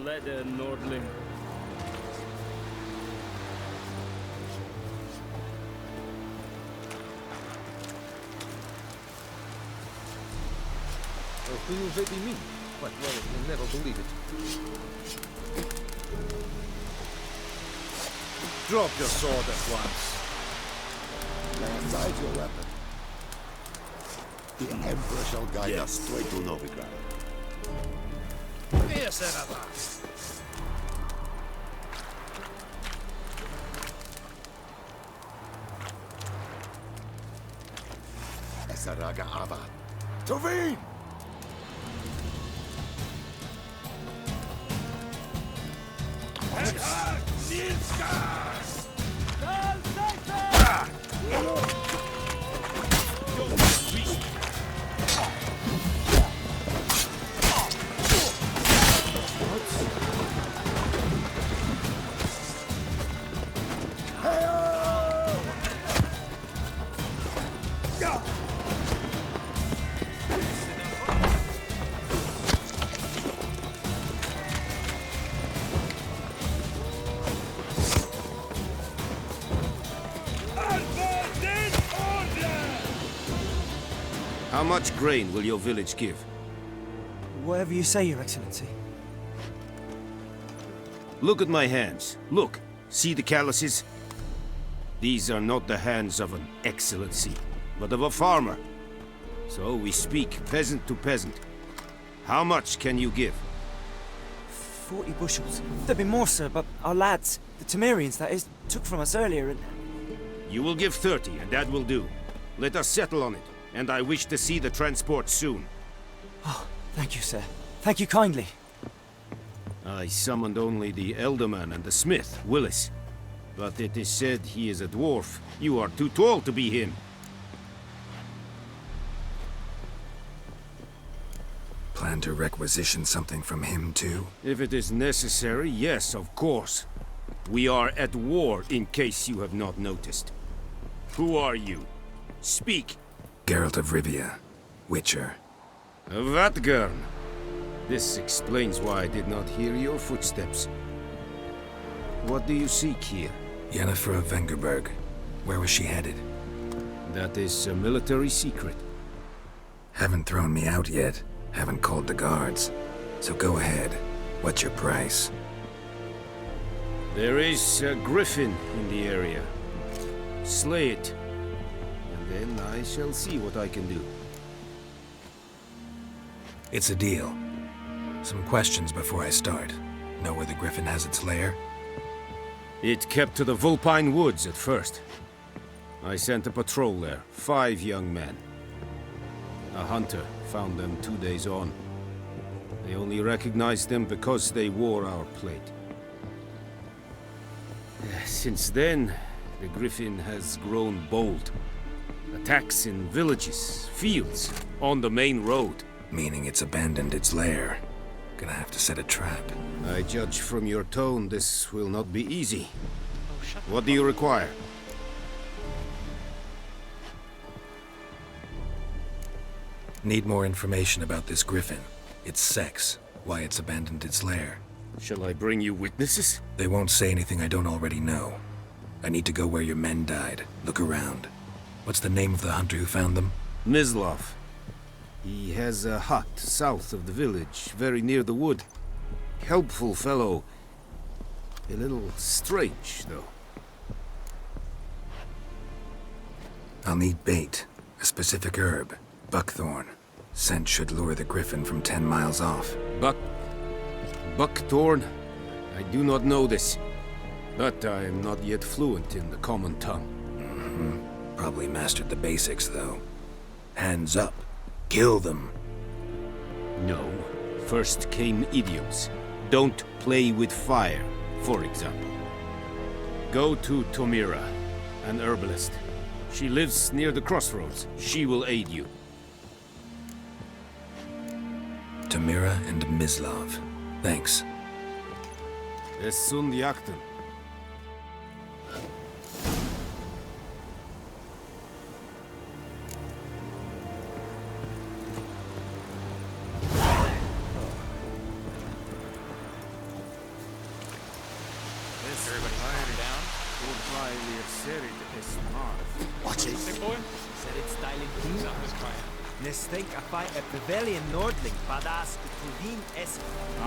Leather Nordling. Who will they be me? But well, you'll never believe it. Drop your sword at once. Lay aside your weapon. The Emperor shall guide us straight to Novigrad. Yes, Enava. Esaraga Ava. Tovin! How much grain will your village give? Whatever you say, Your Excellency. Look at my hands. Look. See the calluses? These are not the hands of an excellency, but of a farmer. So we speak peasant to peasant. How much can you give? 40 bushels. There'd be more, sir, but our lads, the Temerians, that is, took from us earlier and... You will give 30, and that will do. Let us settle on it, and I wish to see the transport soon. Oh, thank you, sir. Thank you kindly. I summoned only the Elderman and the smith, Willis. But it is said he is a dwarf. You are too tall to be him. Plan to requisition something from him, too? If it is necessary, yes, of course. We are at war, in case you have not noticed. Who are you? Speak! Geralt of Rivia, Witcher. Vatgern. This explains why I did not hear your footsteps. What do you seek here? Yennefer of Vengerberg. Where was she headed? That is a military secret. Haven't thrown me out yet. Haven't called the guards. So go ahead. What's your price? There is a Griffin in the area. Slay it. And then I shall see what I can do. It's a deal. Some questions before I start. Know where the Griffin has its lair? It kept to the Vulpine Woods at first. I sent a patrol there, 5 young men. A hunter found them 2 days on. They only recognized them because they wore our plate. Since then, the Griffin has grown bold. Attacks in villages, fields, on the main road. Meaning it's abandoned its lair. Gonna have to set a trap. I judge from your tone this will not be easy. What do you require? Need more information about this Griffin. Its sex, why it's abandoned its lair. Shall I bring you witnesses? They won't say anything I don't already know. I need to go where your men died. Look around. What's the name of the hunter who found them? Mislav. He has a hut south of the village, very near the wood. Helpful fellow. A little strange, though. I'll need bait. A specific herb. Buckthorn. Scent should lure the Griffin from 10 miles off. Buckthorn? I do not know this. But I am not yet fluent in the common tongue. Probably mastered the basics, though. Hands up. Kill them. No. First came idioms. Don't play with fire, for example. Go to Tomira, an herbalist. She lives near the crossroads. She will aid you. Tamira and Mislav. Thanks. Es sunt jakten. Said it's styling king. Nestink a fight a Pavilion Nordling, badass Kuvin es.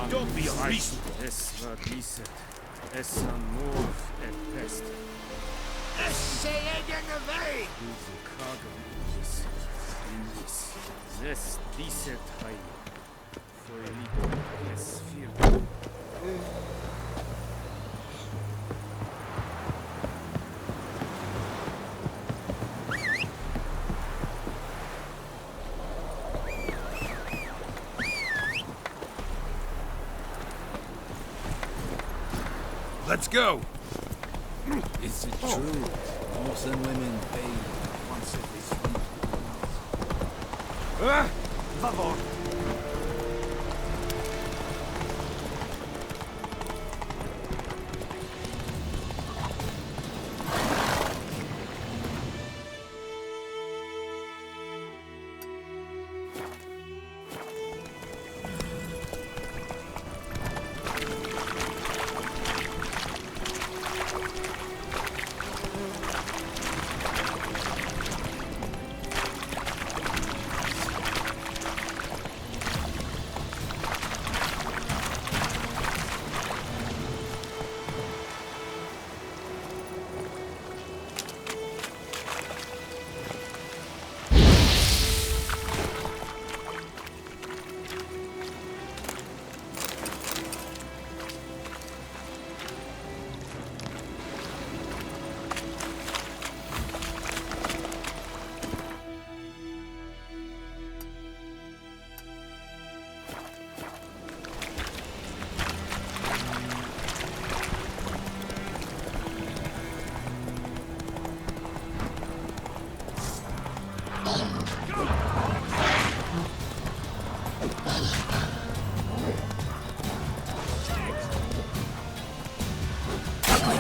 Don't be unreasonable. Es war diset. Es an morv et pest. Diese Kage is Indis. Zes diset hai. Foelito es fir. Let's go! Is it true? Horse and women bathe once every 3 months. Favor.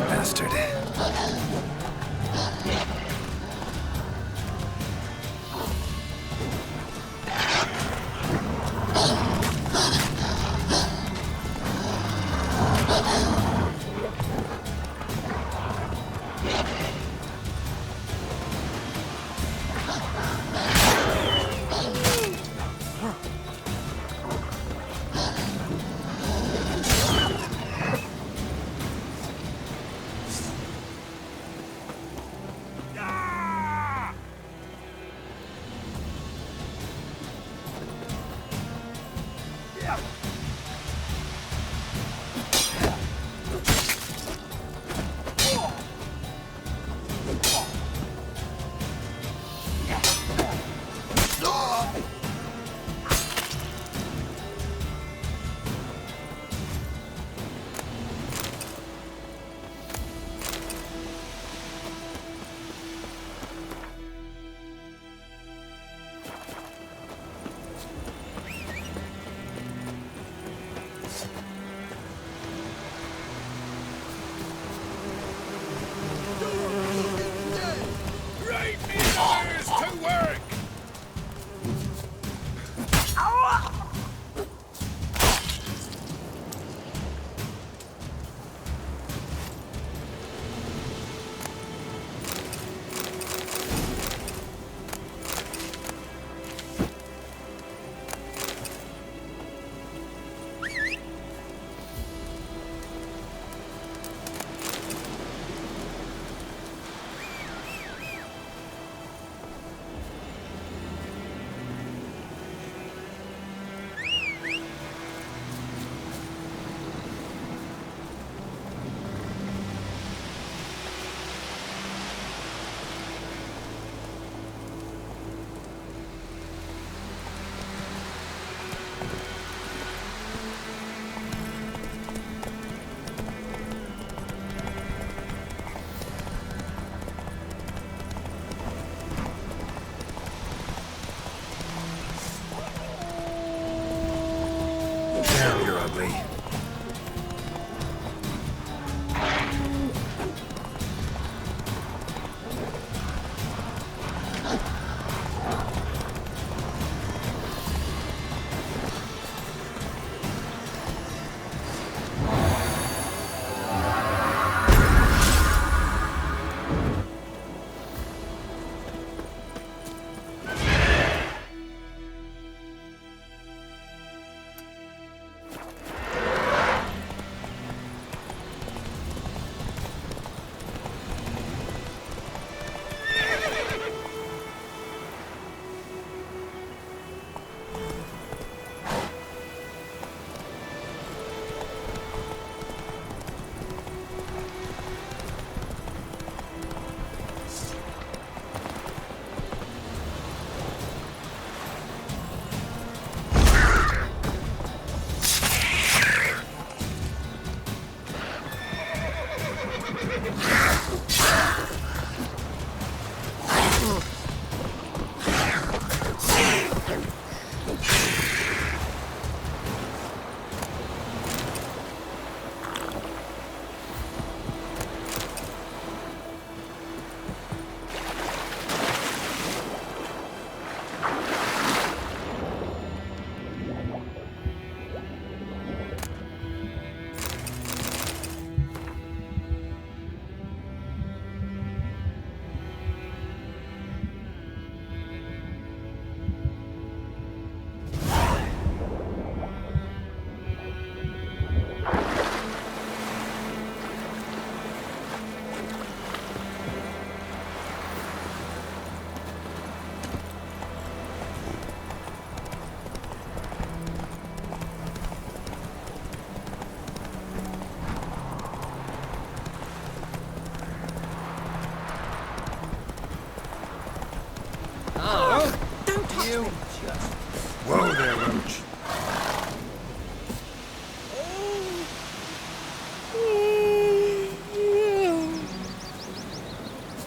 Bastard. Damn, you're ugly. you? Whoa there, Roach.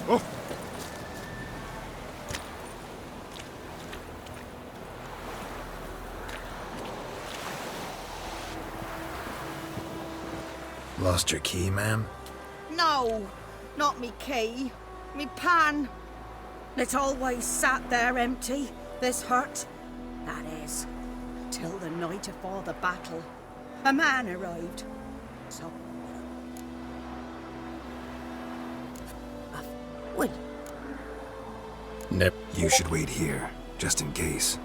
Oh. Lost your key, ma'am? No, not me key. Me pan. It always sat there empty, this hut. That is, till the night afore the battle. A man arrived. So... Well, Nip. You should wait here, just in case.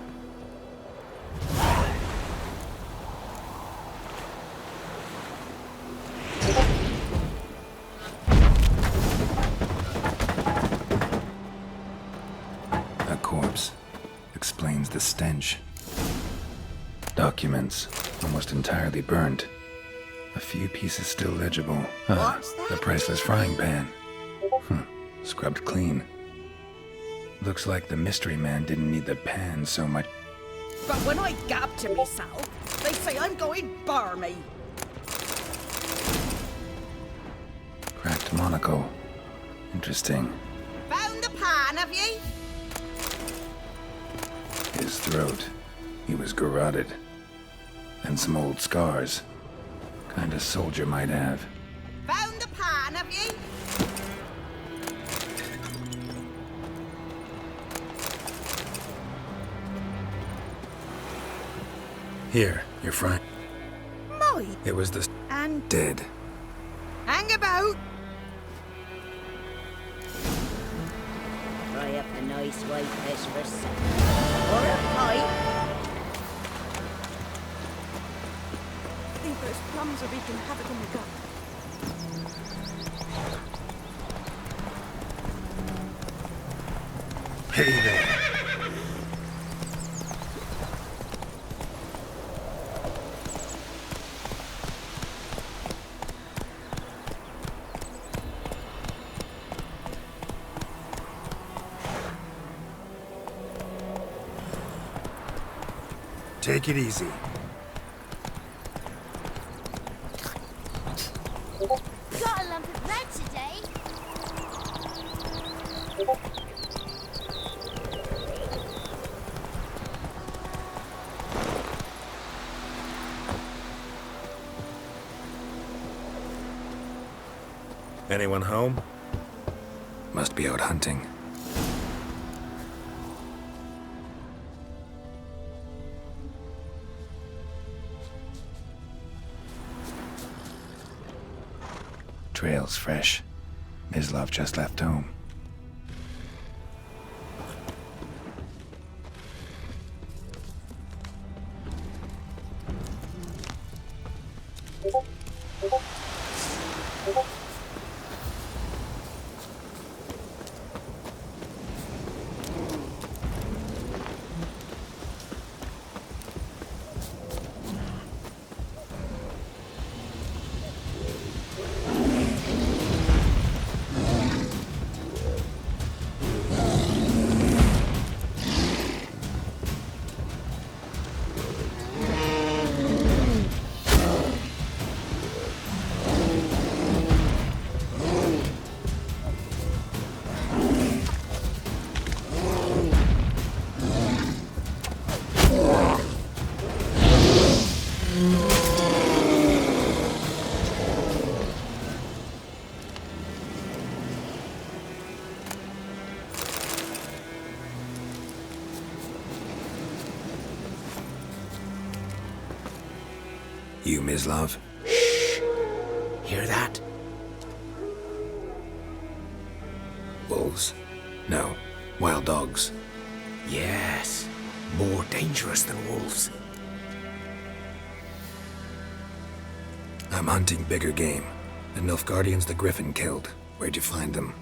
A corpse explains the stench. Documents almost entirely burnt. A few pieces still legible. What's that? The priceless frying pan. Scrubbed clean. Looks like the mystery man didn't need the pan so much. but when I gab to myself, they say I'm going barmy. Cracked monocle. Interesting. Found the pan, have ye? His throat. He was garroted. And some old scars. Kind of soldier might have. Found the pan, have ye? Here, you're frying. My, It was the and dead. hang about. Fry up a nice white fish for supper. Or a pie. I think there's plums or we can have it in the gut. Hey there. Take it easy. Got a lump of bread today. Anyone home? Must be out hunting. Trail's fresh. Mislav just left home. You, Mislav? Hear that? Wolves? No. Wild dogs. Yes. More dangerous than wolves. I'm hunting bigger game. The Nilfgaardians the Griffin killed. Where'd you find them?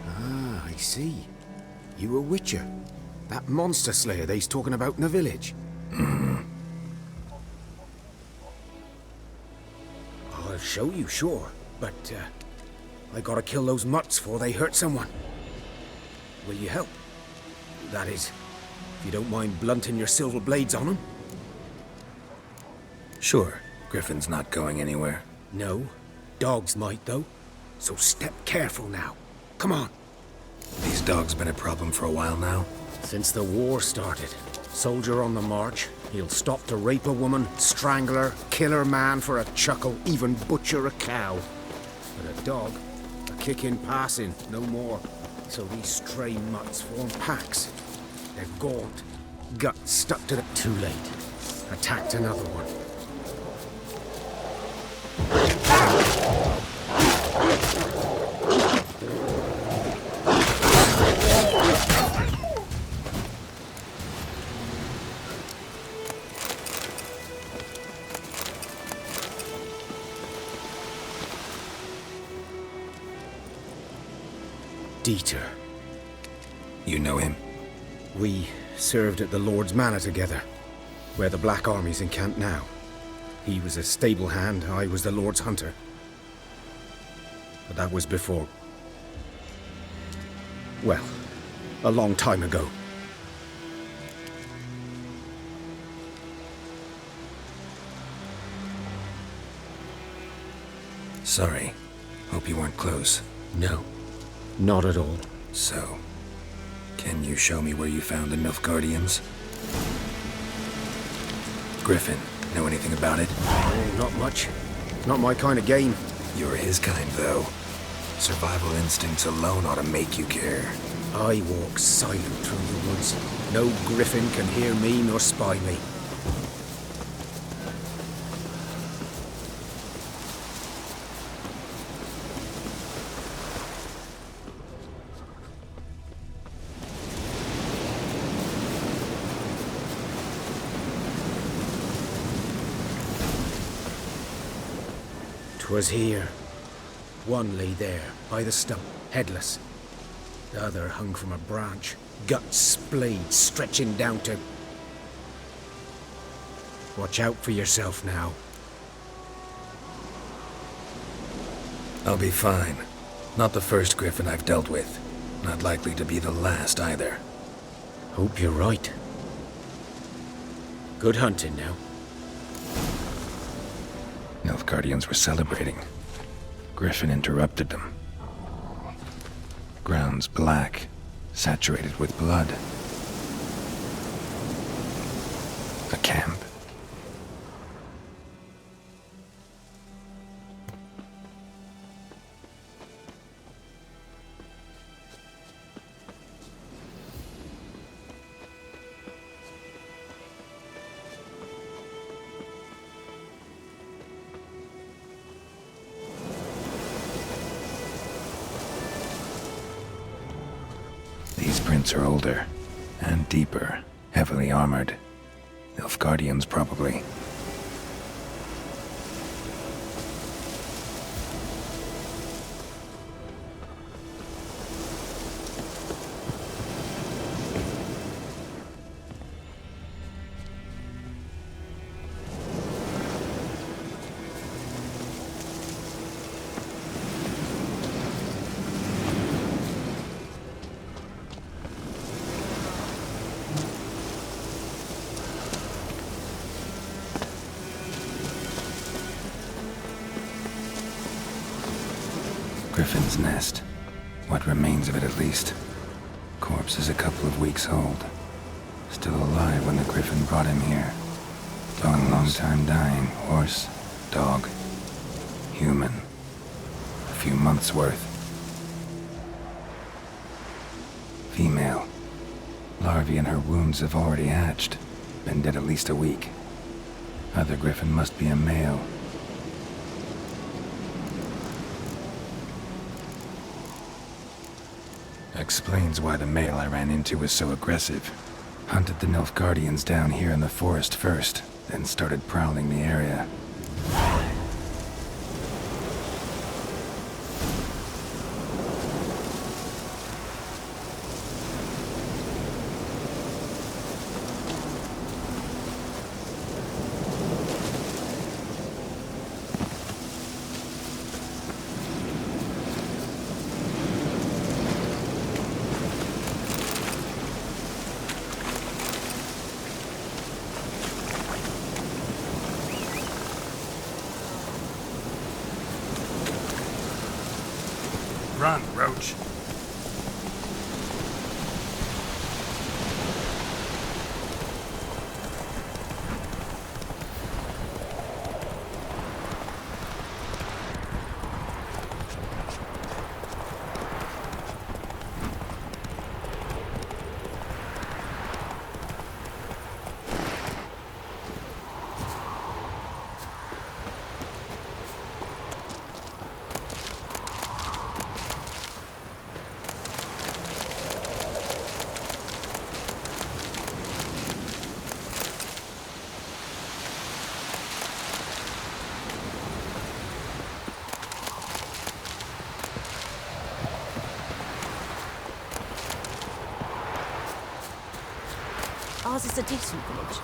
Ah, I see. You a witcher. That monster slayer they's talking about in the village. I'll show you, sure. But, I gotta kill those mutts before they hurt someone. Will you help? That is, If you don't mind blunting your silver blades on him? Sure, Griffin's not going anywhere. No. Dogs might, though. So step careful now. Come on. These dogs been a problem for a while now. Since the war started. Soldier on the march. He'll stop to rape a woman, strangle her, kill her man for a chuckle, even butcher a cow. But a dog, a kick in passing, no more. So these stray mutts form packs. They're gaunt, guts stuck to the... Too late. Attacked another one. Dieter. You know him? We served at the Lord's Manor together, where the Black Army's encamped now. He was a stable hand, I was the Lord's hunter. But that was before... well, a long time ago. Sorry. Hope you weren't close. No, not at all. So, can you show me where you found the Nilfgaardians? Griffin, know anything about it? Oh, not much. Not my kind of game. You're his kind, though. Survival instincts alone ought to make you care. I walk silent through the woods. No Griffin can hear me nor spy me. Was here. One lay there, by the stump, headless. The other hung from a branch, guts splayed, stretching down to... Watch out for yourself now. I'll be fine. Not the first Griffin I've dealt with. Not likely to be the last either. Hope you're right. Good hunting now. Nilfgaardians were celebrating. Griffin interrupted them. Ground's black, saturated with blood. A camp. These prints are older, and deeper, heavily armored. Nilfgaardians, probably. Griffin's nest. What remains of it, at least. Corpse is a couple of weeks old. Still alive when the Griffin brought him here. Long time dying. Horse, dog, human. A few months' worth. Female. Larvae in her wounds have already hatched. Been dead at least a week. Other Griffin must be a male. Explains why the male I ran into was so aggressive. Hunted the Nilfgaardians down here in the forest first, then started prowling the area. Run, Roach. Ours is a decent village.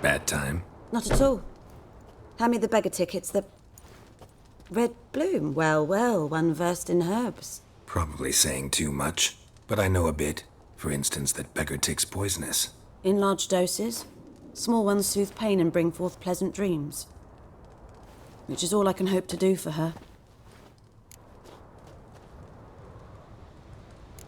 Bad time? Not at all. Hand me the beggar tickets, the... Red bloom. Well, well, one versed in herbs. Probably saying too much, but I know a bit. For instance, that beggar tick's poisonous. In large doses. Small ones soothe pain and bring forth pleasant dreams. Which is all I can hope to do for her.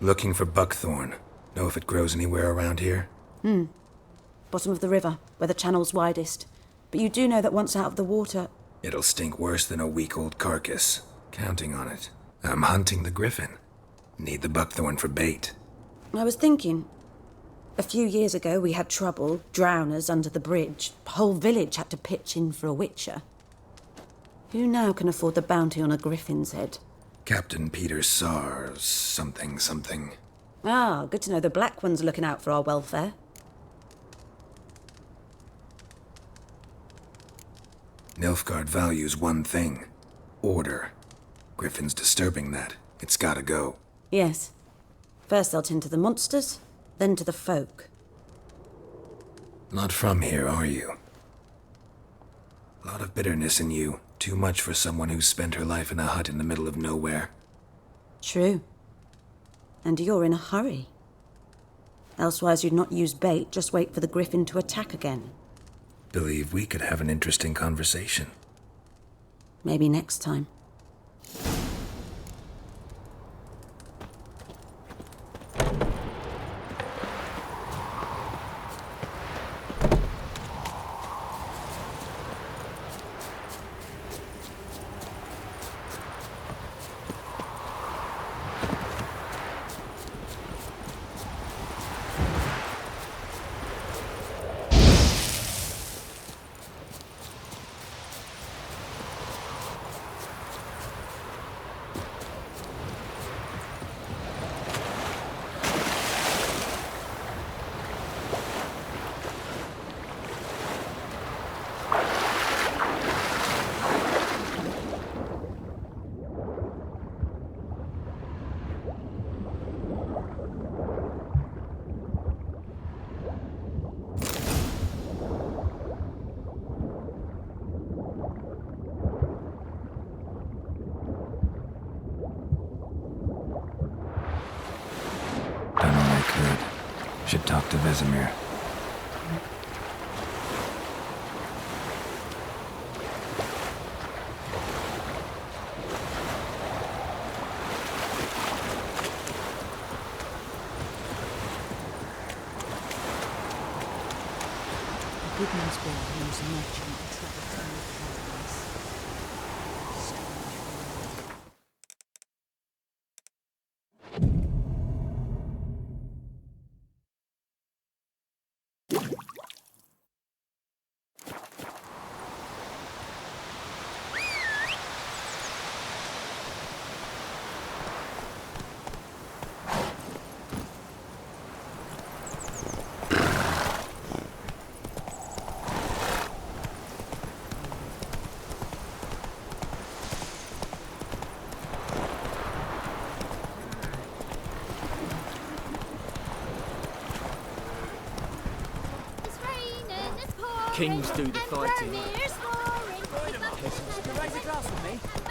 Looking for buckthorn. Know if it grows anywhere around here? Bottom of the river, where the channel's widest. But you do know that once out of the water... It'll stink worse than a week-old carcass. Counting on it. I'm hunting the Griffin. Need the buckthorn for bait. I was thinking... A few years ago we had trouble, drowners under the bridge. The whole village had to pitch in for a witcher. Who now can afford the bounty on a Griffin's head? Captain Peter Sars, something. Ah, good to know the Black One's looking out for our welfare. Nilfgaard values one thing. Order. Griffin's disturbing that. It's gotta go. Yes. First they'll tend to the monsters, then to the folk. Not from here, are you? A lot of bitterness in you. Too much for someone who's spent her life in a hut in the middle of nowhere. True. And you're in a hurry. Elsewise you'd not use bait, just wait for the Griffin to attack again. Believe we could have an interesting conversation. Maybe next time. Should talk to Vesemir. Goodman's Bill knows much about the troubles and the Kings do the fighting.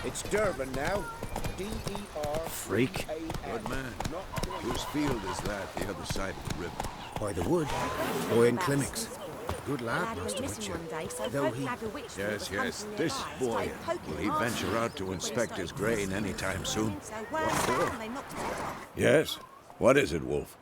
It's Durban now. D-E-R... Freak. Good man. Whose field is that, the other side of the river? By the wood. Boy in Climmix. Good lad, Master Witcher. Though he... Yes, yes, this boy. Will he venture out to inspect his grain anytime soon? What for? Yes? What is it, Wolf?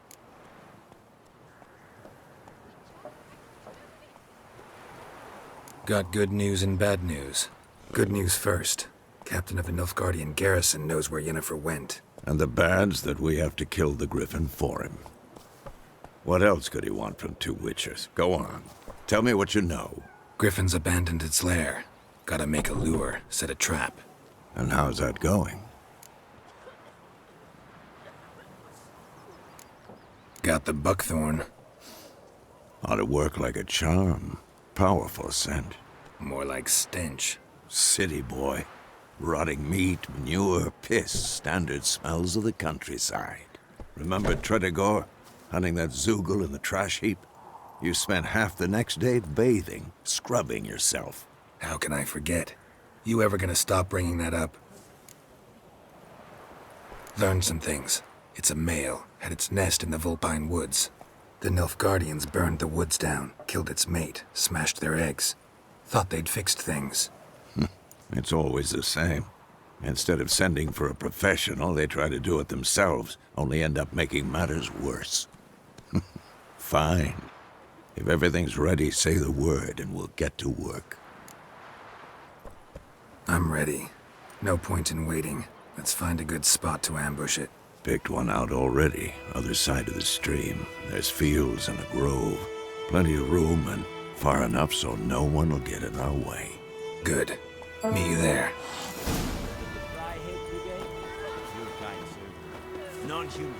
Got good news and bad news. Good news first. Captain of the Nilfgaardian garrison knows where Yennefer went. And the bad's that we have to kill the Griffin for him. What else could he want from two witchers? Go on. Tell me what you know. Griffin's abandoned its lair. Gotta make a lure, set a trap. And how's that going? Got the buckthorn. Ought to work like a charm. Powerful scent. More like stench. City boy. Rotting meat, manure, piss. Standard smells of the countryside. Remember Tredegor? Hunting that Zoogle in the trash heap? You spent half the next day bathing, scrubbing yourself. How can I forget? You ever gonna stop bringing that up? Learned some things. It's a male, had its nest in the Vulpine Woods. The Nilfgaardians burned the woods down, killed its mate, smashed their eggs. Thought they'd fixed things. It's always the same. Instead of sending for a professional, they try to do it themselves, only end up making matters worse. Fine. If everything's ready, say the word and we'll get to work. I'm ready. No point in waiting. Let's find a good spot to ambush it. Picked one out already, other side of the stream. There's fields and a grove. Plenty of room and far enough so no one will get in our way. Good. Meet you there. Non-humans.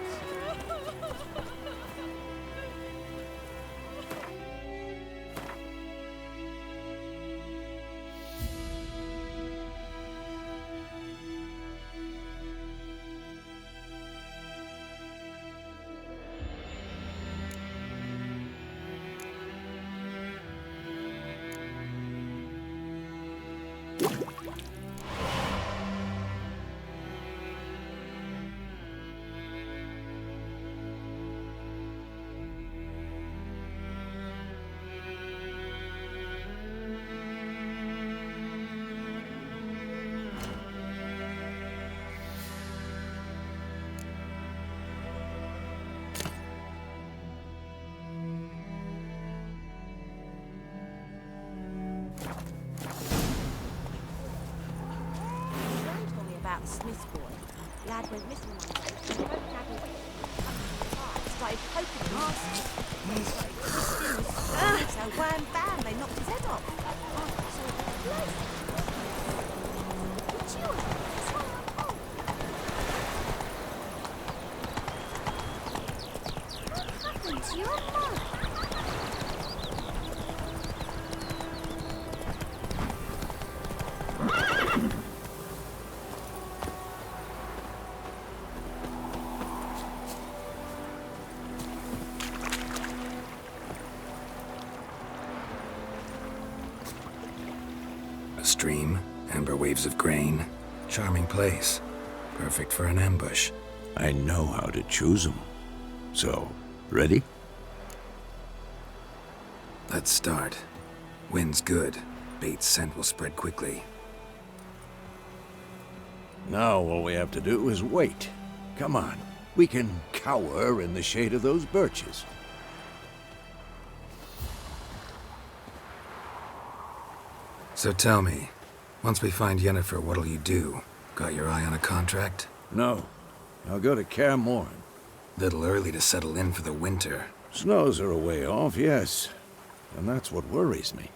Smith's boy. Lad went missing one day. He broke Dad away. Started poking him arse. Started twisting his foot. So wham bam, they knocked his head off. It's yours. It's one of my fault. What happened to your mum? Stream, amber waves of grain. Charming place. Perfect for an ambush. I know how to choose them. So, ready? Let's start. Wind's good. Bait's scent will spread quickly. Now all we have to do is wait. Come on. We can cower in the shade of those birches. So tell me, once we find Yennefer, what'll you do? Got your eye on a contract? No. I'll go to Kaer Morhen. Little early to settle in for the winter. Snows are a way off, yes. And that's what worries me.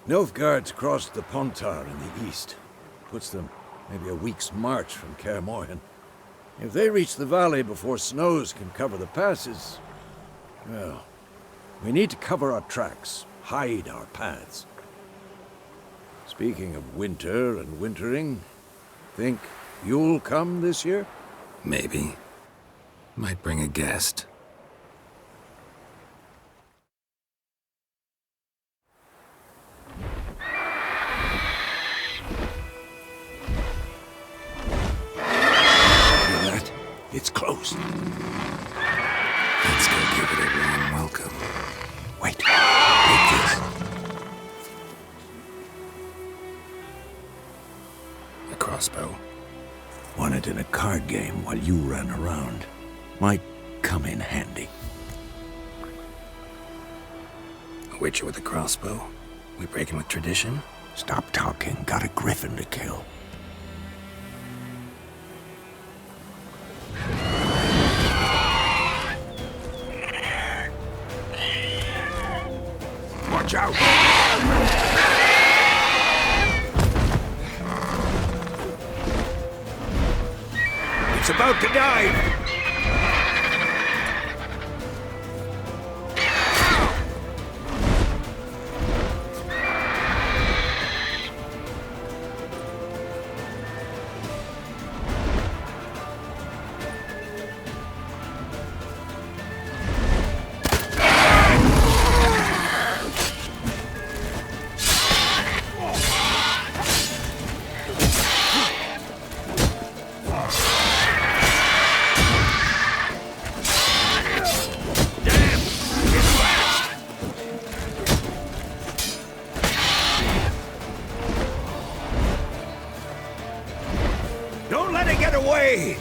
Nilfgaard's crossed the Pontar in the east. Puts them maybe a week's march from Kaer Morhen. If they reach the valley before snows can cover the passes, well, we need to cover our tracks, hide our paths. Speaking of winter and wintering, think you'll come this year? Maybe. Might bring a guest. Hear that? It's close. Let's go give it a warm welcome. Wait. A crossbow. Won it in a card game while you ran around. Might come in handy. A witcher with a crossbow? We breaking with tradition? Stop talking. Got a griffin to kill. Watch out! It's about to dive! Don't let it get away!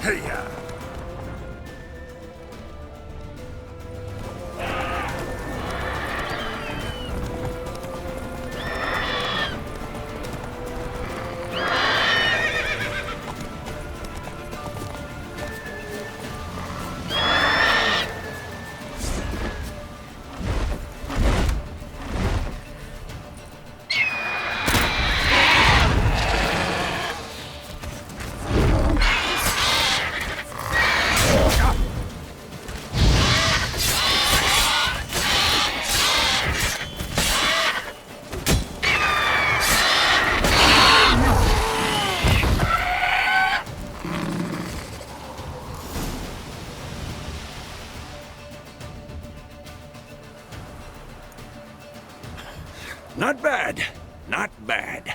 Hey-ya! Not bad. Not bad.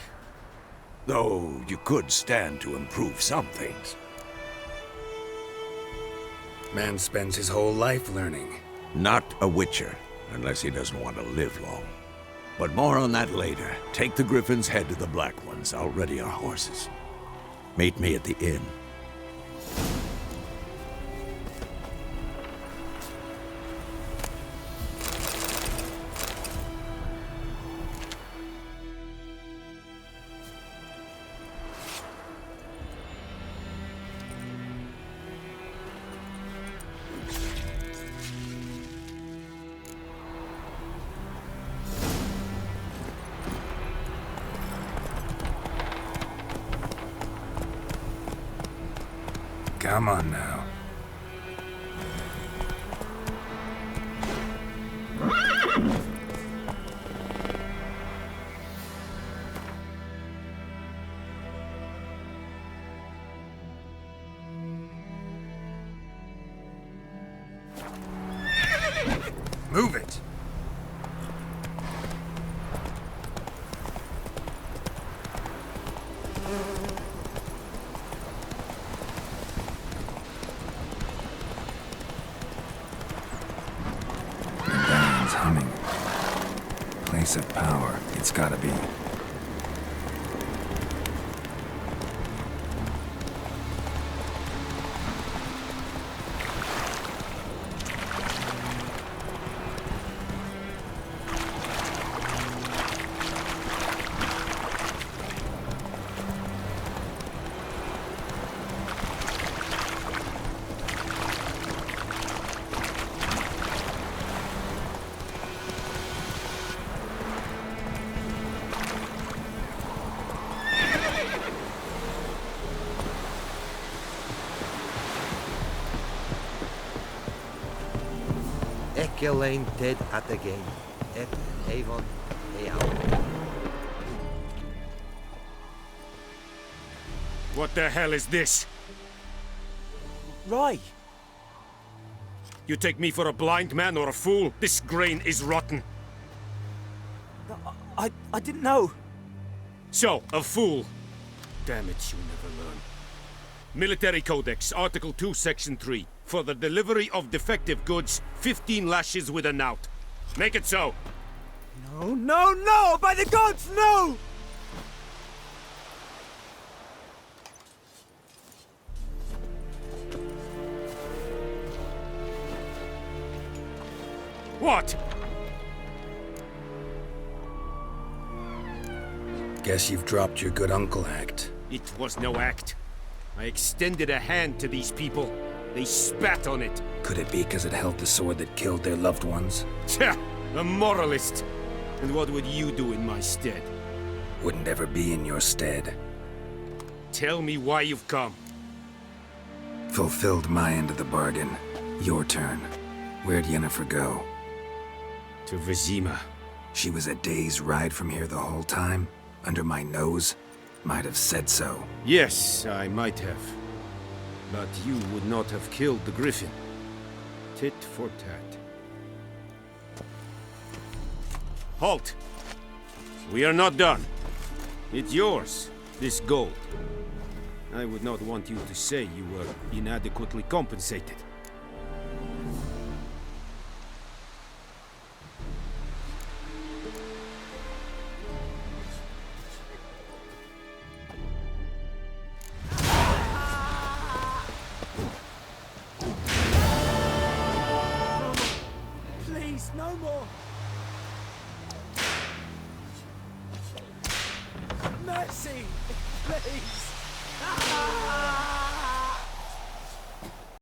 Though you could stand to improve some things. Man spends his whole life learning. Not a witcher, unless he doesn't want to live long. But more on that later. Take the Griffin's head to the Black Ones. I'll ready our horses. Meet me at the inn. Come on now. Move it! Humming. Place of power, it's gotta be. Elaine dead at the game. Et Avon Eal. What the hell is this? Right. You take me for a blind man or a fool? This grain is rotten. I didn't know. So, a fool. Damn it, you never learn. Military Codex, Article 2, Section 3. For the delivery of defective goods, 15 lashes with a knout. Make it so. No, no, no! By the gods, no! What? Guess you've dropped your good uncle act. It was no act. I extended a hand to these people. They spat on it. Could it be because it held the sword that killed their loved ones? Tja, a moralist. And what would you do in my stead? Wouldn't ever be in your stead. Tell me why you've come. Fulfilled my end of the bargain. Your turn. Where'd Yennefer go? To Vizima. She was a day's ride from here the whole time? Under my nose? Might have said so. Yes, I might have. But you would not have killed the Griffin. Tit for tat. Halt! We are not done. It's yours, this gold. I would not want you to say you were inadequately compensated. Please, no more! Mercy! Please!